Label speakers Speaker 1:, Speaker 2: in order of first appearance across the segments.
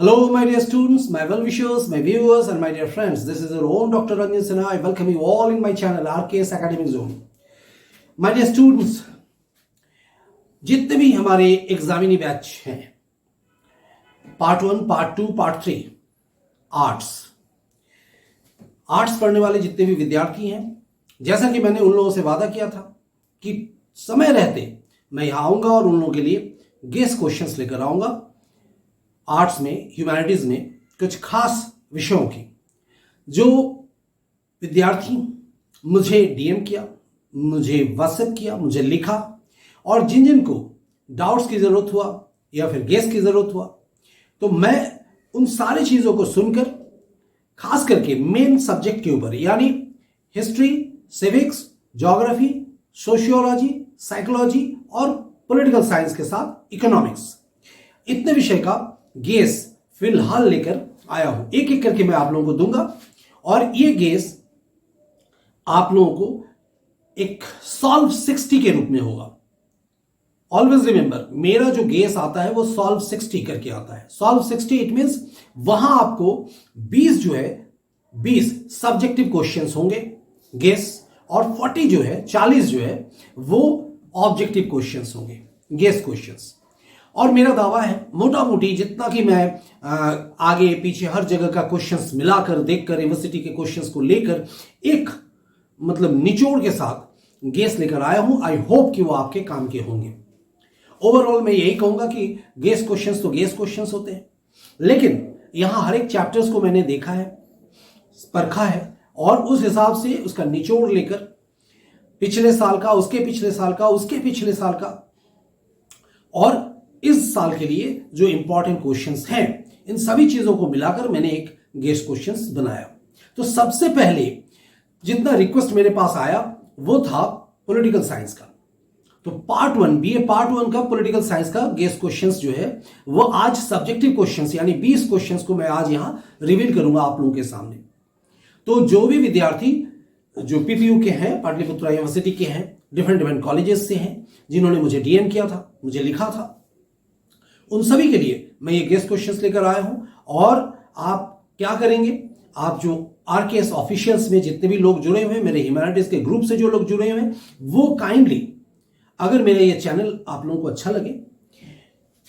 Speaker 1: Hello, my dear students, my well-wishers, my viewers, and my dear friends. This is your own Dr. Ranjan Sinha. I welcome you all in my channel, RKS Academic Zone. My dear students, जितने भी हमारे examinee batch हैं, part 1, part 2, part 3, arts पढ़ने वाले जितने भी विद्यार्थी हैं, जैसा कि मैंने उन लोगों से वादा किया था कि समय रहते मैं यहाँ आऊँगा और उन लोगों के लिए गेस क्वेश्चंस लेकर आऊँगा आर्ट्स में, ह्यूमैनिटीज़ में कुछ खास विषयों की, जो विद्यार्थी मुझे डीएम किया, मुझे व्हाट्सएप किया, मुझे लिखा, और जिन जिन को डाउट्स की ज़रूरत हुआ या फिर गेस की ज़रूरत हुआ, तो मैं उन सारी चीज़ों को सुनकर खास करके मेन सब्जेक्ट के ऊपर यानी history, civics, geography, sociology, psychology और पॉलिटिकल साइंस के साथ इकोनॉमिक्स, इतने विषय का गेस फिलहाल लेकर आया हूं। एक एक करके मैं आप लोगों को दूंगा और ये गेस आप लोगों को एक सॉल्व 60 के रूप में होगा। ऑलवेज रिमेंबर, मेरा जो गेस आता है वो सॉल्व 60 करके आता है। सॉल्व 60 इट मींस वहां आपको 20 सब्जेक्टिव क्वेश्चंस होंगे गेस, और 40 जो है वो ऑब्जेक्टिव क्वेश्चंस होंगे, गेस क्वेश्चंस। और मेरा दावा है मोटा मोटी जितना कि मैं आगे पीछे हर जगह का क्वेश्चंस मिलाकर देखकर यूनिवर्सिटी के क्वेश्चंस को लेकर एक मतलब निचोड़ के साथ गेस लेकर आया हूं। आई होप कि वो आपके काम के होंगे। ओवरऑल मैं यही कहूंगा कि गेस क्वेश्चंस तो गेस क्वेश्चंस होते हैं, लेकिन यहां हर एक चैप्टर्स को मैंने देखा है, परखा है, और उस हिसाब से उसका निचोड़ लेकर पिछले साल का, उसके पिछले साल का, उसके पिछले साल का और इस साल के लिए जो इंपॉर्टेंट क्वेश्चंस हैं, इन सभी चीजों को मिलाकर मैंने एक गेस क्वेश्चंस बनाया। तो सबसे पहले जितना रिक्वेस्ट मेरे पास आया वो था पॉलिटिकल साइंस का। तो पार्ट 1, बीए पार्ट 1 का पॉलिटिकल साइंस का गेस क्वेश्चंस जो है वो आज सब्जेक्टिव क्वेश्चंस यानी 20 क्वेश्चंस को मैं आज यहां रिवील करूंगा आप लोगों के सामने। तो जो भी विद्यार्थी जो पीपीयू के हैं, पाटलिपुत्रा यूनिवर्सिटी के हैं, डिफरेंट कॉलेजेस से हैं, जिन्होंने मुझे डीएम किया था, मुझे लिखा था, उन सभी के लिए मैं ये गेस्ट क्वेश्चंस लेकर आया हूं। और आप क्या करेंगे, आप जो आरकेएस ऑफिशियल्स में जितने भी लोग जुड़े हुए हैं, मेरे ह्यूमैनिटीज के ग्रुप से जो लोग जुड़े हुए हैं, वो काइंडली, अगर मेरा ये चैनल आप लोगों को अच्छा लगे,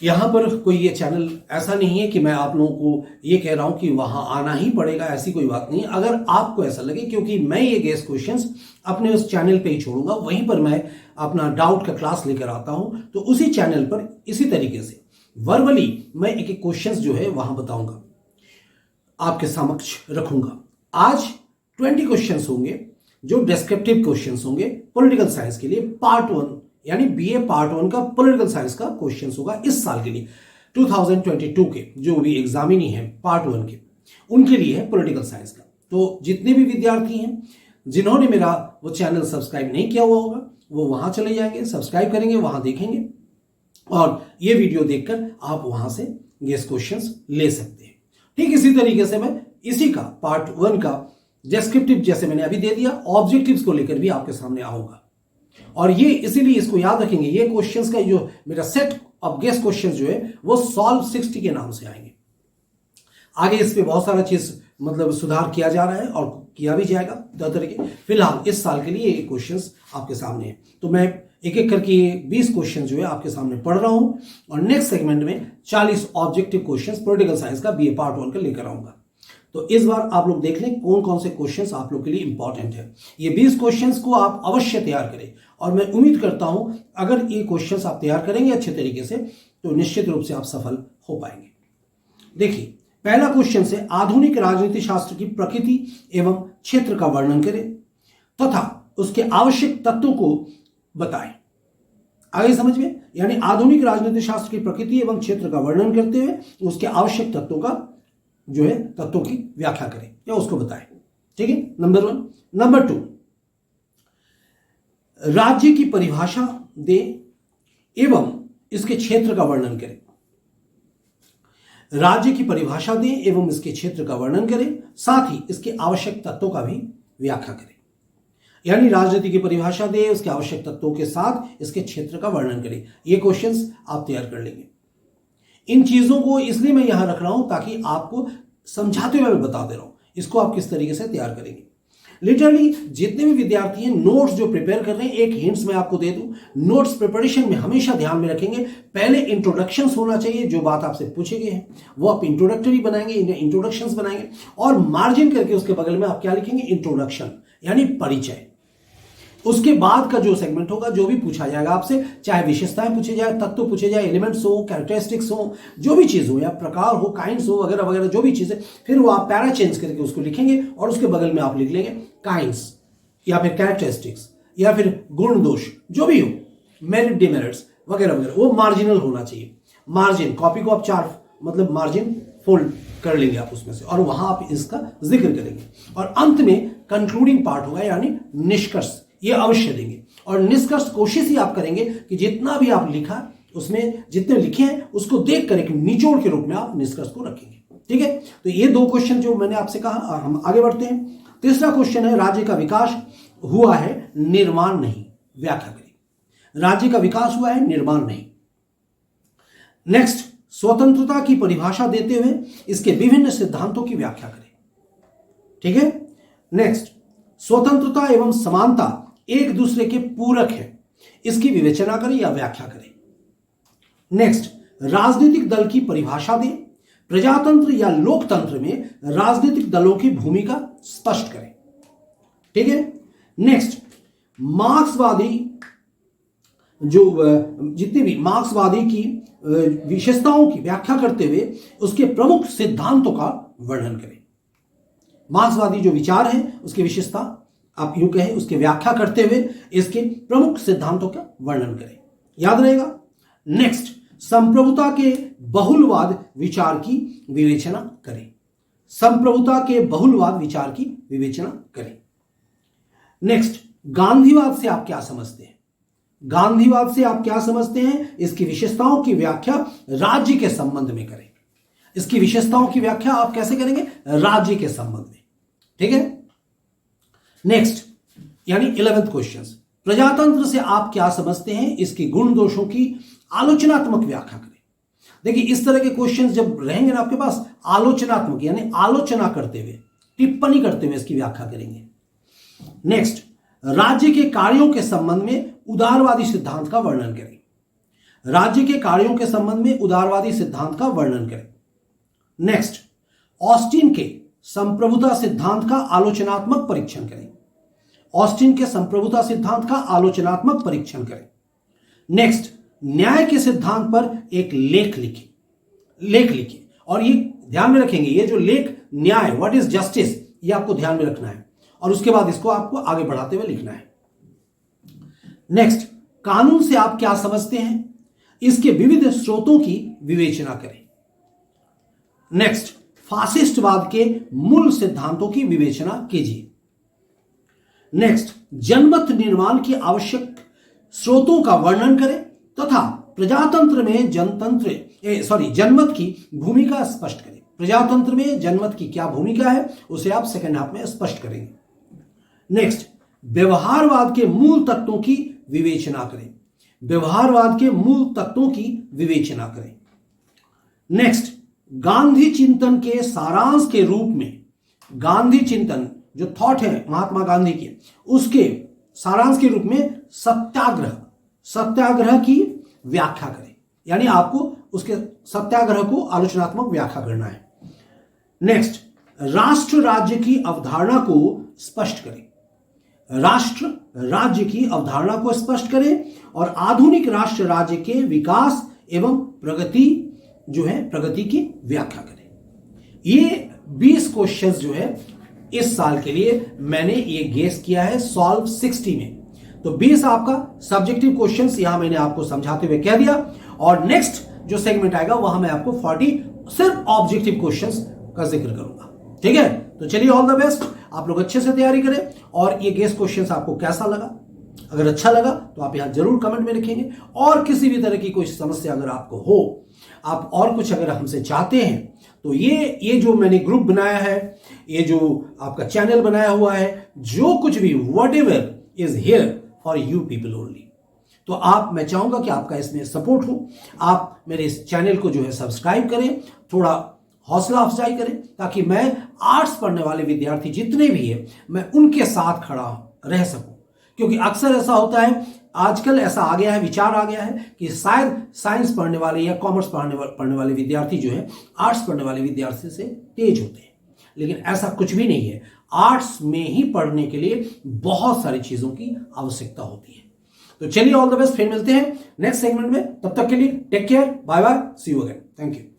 Speaker 1: यहां पर कोई ये चैनल ऐसा नहीं है कि मैं आप लोगों को ये कह रहा हूं कि वहां आना ही पड़ेगा, ऐसी कोई बात नहीं। अगर आपको ऐसा लगे, क्योंकि मैं ये गेस्ट क्वेश्चंस अपने उस चैनल पे ही छोड़ूंगा, वहीं पर मैं अपना डाउट का क्लास लेकर आता हूं, तो उसी चैनल पर इसी तरीके से वर्बली मैं एक एक क्वेश्चंस जो है वहां बताऊंगा, आपके समक्ष रखूंगा। आज 20 क्वेश्चंस होंगे जो डिस्क्रिप्टिव क्वेश्चंस होंगे पॉलिटिकल साइंस के लिए। पार्ट 1 यानी बीए पार्ट 1 का पॉलिटिकल साइंस का क्वेश्चंस होगा इस साल के लिए, 2022 के जो भी एग्जामिनी है पार्ट 1 के, उनके लिए है पॉलिटिकल साइंस का। तो जितने भी विद्यार्थी हैं जिन्होंने मेरा वो चैनल सब्सक्राइब नहीं किया हुआ होगा, वो वहां चले जाएंगे, सब्सक्राइब करेंगे, वहां देखेंगे, और ये वीडियो देखकर आप वहां से गेस क्वेश्चंस ले सकते हैं। ठीक इसी तरीके से मैं इसी का पार्ट 1 का डिस्क्रिप्टिव जैसे मैंने अभी दे दिया, ऑब्जेक्टिव्स को लेकर भी आपके सामने आऊंगा। और ये इसीलिए इसको याद रखेंगे, ये क्वेश्चंस का जो मेरा सेट ऑफ गेस क्वेश्चंस जो है वो सॉल्व 60 के नाम से आएंगे। आगे इस पे बहुत सारा चीज मतलब सुधार किया जा रहा है और किया भी जाएगा तरह के। फिलहाल इस साल के लिए ये क्वेश्चंस आपके सामने है, तो मैं एक एक करके 20 क्वेश्चन जो है आपके सामने पढ़ रहा हूं, और नेक्स्ट सेगमेंट में 40 ऑब्जेक्टिव क्वेश्चंस पॉलिटिकल साइंस का बीए पार्ट 1 का लेकर आऊंगा। तो इस बार आप लोग देख लें कौन कौन से क्वेश्चंस आप लोग के लिए इंपॉर्टेंट है। ये 20 क्वेश्चंस को आप अवश्य तैयार करें, और मैं उम्मीद करता हूं अगर ये क्वेश्चंस आप तैयार करेंगे अच्छे तरीके से तो निश्चित रूप से आप सफल हो पाएंगे। देखिए, पहला क्वेश्चन है, आधुनिक राजनीति शास्त्र की प्रकृति एवं क्षेत्र का वर्णन करें तथा उसके आवश्यक तत्वों को बताएं। आगे समझ में, यानी आधुनिक राजनीति शास्त्र की प्रकृति एवं क्षेत्र का वर्णन करते हुए उसके आवश्यक तत्वों का जो है तत्वों की व्याख्या करें या उसको बताएं। ठीक है, नंबर 1। नंबर 2, राज्य की परिभाषा दे एवं इसके क्षेत्र का वर्णन करें। राज्य की परिभाषा दें एवं इसके क्षेत्र का वर्णन करें, साथ ही इसके आवश्यक तत्वों का भी व्याख्या करें। यानी राजनीति की परिभाषा दें, उसके आवश्यक तत्वों के साथ इसके क्षेत्र का वर्णन करें। ये क्वेश्चंस आप तैयार कर लेंगे। इन चीजों को इसलिए मैं यहां रख रहा हूं ताकि आपको समझाते हुए मैं बता दे रहा हूं इसको आप किस तरीके से तैयार करेंगे। लिटरली जितने भी विद्यार्थी हैं नोट्स जो प्रिपेयर कर रहे हैं, एक हिंट्स मैं आपको दे दूं, नोट्स प्रिपरेशन में हमेशा ध्यान में रखेंगे पहले इंट्रोडक्शंस होना चाहिए। जो बात आपसे पूछे गए हैं वो आप इंट्रोडक्टरी बनाएंगे, इंट्रोडक्शंस बनाएंगे और मार्जिन करके उसके बगल में आप क्या लिखेंगे, इंट्रोडक्शन यानी परिचय। उसके बाद का जो सेगमेंट होगा, जो भी पूछा जाएगा आपसे, चाहे विशेषताएं पूछे जाए, तत्व पूछे जाए, एलिमेंट्स हो, कैरेक्टरिस्टिक्स हो, जो भी चीज हो या प्रकार हो, काइंड्स हो, वगैरह वगैरह जो भी चीजें, फिर वो आप पैरा चेंज करके उसको लिखेंगे और उसके बगल में आप लिख लेंगे काइंड्स या फिर कैरेक्टरिस्टिक्स या फिर गुण दोष, जो भी हो, मेरिट डिमेरिट्स वगैरह वगैरह, वो मार्जिनल होना चाहिए। मार्जिन कॉपी को आप 4 मतलब मार्जिन फोल्ड कर लेंगे आप उसमें से और वहां आप इसका जिक्र करेंगे और अंत में कंक्लूडिंग पार्ट होगा यानी निष्कर्ष, ये अवश्य देंगे। और निष्कर्ष कोशिश ही आप करेंगे कि जितना भी आप लिखा उसमें जितने लिखे हैं उसको देख कर एक निचोड़ के रूप में आप निष्कर्ष को रखेंगे। ठीक है, तो ये 2 क्वेश्चन जो मैंने आपसे कहा, हम आगे बढ़ते हैं। तीसरा क्वेश्चन है, राज्य का विकास हुआ है, निर्माण नहीं, व्याख्या करें। राज्य का विकास हुआ है, निर्माण नहीं। नेक्स्ट, स्वतंत्रता की परिभाषा देते हुए इसके विभिन्न सिद्धांतों की व्याख्या करें। ठीक है, नेक्स्ट, स्वतंत्रता एवं समानता एक दूसरे के पूरक है, इसकी विवेचना करें या व्याख्या करें। नेक्स्ट, राजनीतिक दल की परिभाषा दें, प्रजातंत्र या लोकतंत्र में राजनीतिक दलों की भूमिका स्पष्ट करें। ठीक है, नेक्स्ट, मार्क्सवादी जो जितने भी मार्क्सवादी की विशेषताओं की व्याख्या करते हुए उसके प्रमुख सिद्धांतों का वर्णन करें। मार्क्सवादी जो विचार है उसकी विशेषता आप यूं कहें, उसकी व्याख्या करते हुए इसके प्रमुख सिद्धांतों का वर्णन करें, याद रहेगा। नेक्स्ट, संप्रभुता के बहुलवाद विचार की विवेचना करें। संप्रभुता के बहुलवाद विचार की विवेचना करें। नेक्स्ट, गांधीवाद से आप क्या समझते हैं? गांधीवाद से आप क्या समझते हैं, इसकी विशेषताओं की व्याख्या राज्य के संबंध में करें। इसकी विशेषताओं की व्याख्या आप कैसे करेंगे, राज्य के संबंध में। ठीक है, नेक्स्ट यानी 11th क्वेश्चन, प्रजातंत्र से आप क्या समझते हैं, इसकी गुण दोषों की आलोचनात्मक व्याख्या करें। देखिए इस तरह के क्वेश्चंस जब रहेंगे ना आपके पास, आलोचनात्मक यानी आलोचना करते हुए, टिप्पणी करते हुए इसकी व्याख्या करेंगे। नेक्स्ट, राज्य के कार्यों के संबंध में उदारवादी सिद्धांत का वर्णन करें। राज्य के कार्यों के संबंध में उदारवादी सिद्धांत का वर्णन करें। नेक्स्ट, ऑस्टिन के संप्रभुता सिद्धांत का आलोचनात्मक परीक्षण करें। ऑस्टिन के संप्रभुता सिद्धांत का आलोचनात्मक परीक्षण करें। नेक्स्ट, न्याय के सिद्धांत पर एक लेख लिखिए और ये ध्यान में रखेंगे, ये जो लेख न्याय, व्हाट इज जस्टिस, ये आपको ध्यान में रखना है और उसके बाद इसको आपको आगे बढ़ाते हुए लिखना है। नेक्स्ट, कानून से आप क्या समझते हैं, इसके विविध स्रोतों की विवेचना करें। नेक्स्ट, फासिस्टवाद के मूल सिद्धांतों की विवेचना कीजिए। नेक्स्ट, जनमत निर्माण की आवश्यक स्रोतों का वर्णन करें तथा प्रजातंत्र में जनमत की भूमिका स्पष्ट करें। प्रजातंत्र में जनमत की क्या भूमिका है उसे आप सेकंड हाफ में स्पष्ट करेंगे। नेक्स्ट, व्यवहारवाद के मूल तत्वों की विवेचना करें। व्यवहारवाद के मूल तत्वों की विवेचना करें। नेक्स्ट, गांधी चिंतन के सारांश के रूप में, गांधी चिंतन जो थॉट है महात्मा गांधी के, उसके सारांश के रूप में सत्याग्रह की व्याख्या करें। यानी आपको उसके सत्याग्रह को आलोचनात्मक व्याख्या करना है। नेक्स्ट, राष्ट्र राज्य की अवधारणा को स्पष्ट करें। राष्ट्र राज्य की अवधारणा को स्पष्ट करें और आधुनिक राष्ट्र राज्य के विकास एवं प्रगति की व्याख्या करें। ये 20 क्वेश्चंस जो है इस साल के लिए मैंने ये गेस किया है सॉल्व 60 में। तो 20 आपका सब्जेक्टिव क्वेश्चंस यहां मैंने आपको समझाते हुए कह दिया और नेक्स्ट जो सेगमेंट आएगा वहां मैं आपको 40 सिर्फ ऑब्जेक्टिव क्वेश्चंस का जिक्र करूंगा। ठीक है, तो चलिए ऑल द बेस्ट, आप लोग अच्छे से तैयारी करें। और ये गेस क्वेश्चंस आपको कैसा लगा, अगर अच्छा लगा तो आप यहां जरूर कमेंट में लिखेंगे। और किसी भी तरह की कोई समस्या अगर आपको हो, आप और कुछ अगर हमसे चाहते हैं तो ये जो मैंने ग्रुप बनाया है, ये जो आपका चैनल बनाया हुआ है, जो कुछ भी whatever is here for you people only. तो मैं चाहूंगा कि आपका इसमें सपोर्ट हो, आप मेरे इस चैनल को जो है सब्सक्राइब करें, थोड़ा हौसला अफजाई करें, ताकि मैं आर्ट्स पढ़ने वाले विद्यार्थी जितने भी हैं मैं उनके साथ खड़ा रह सकूं। क्योंकि अक्सर ऐसा होता है, आजकल ऐसा आ गया है, विचार आ गया है कि शायद साइंस पढ़ने वाले या कॉमर्स पढ़ने वाले विद्यार्थी जो है आर्ट्स पढ़ने वाले विद्यार्थी से तेज होते हैं, लेकिन ऐसा कुछ भी नहीं है। आर्ट्स में ही पढ़ने के लिए बहुत सारी चीजों की आवश्यकता होती है। तो चलिए, ऑल द बेस्ट, फिर मिलते हैं नेक्स्ट सेगमेंट में। तब तक के लिए take care, bye bye, see you again, thank you.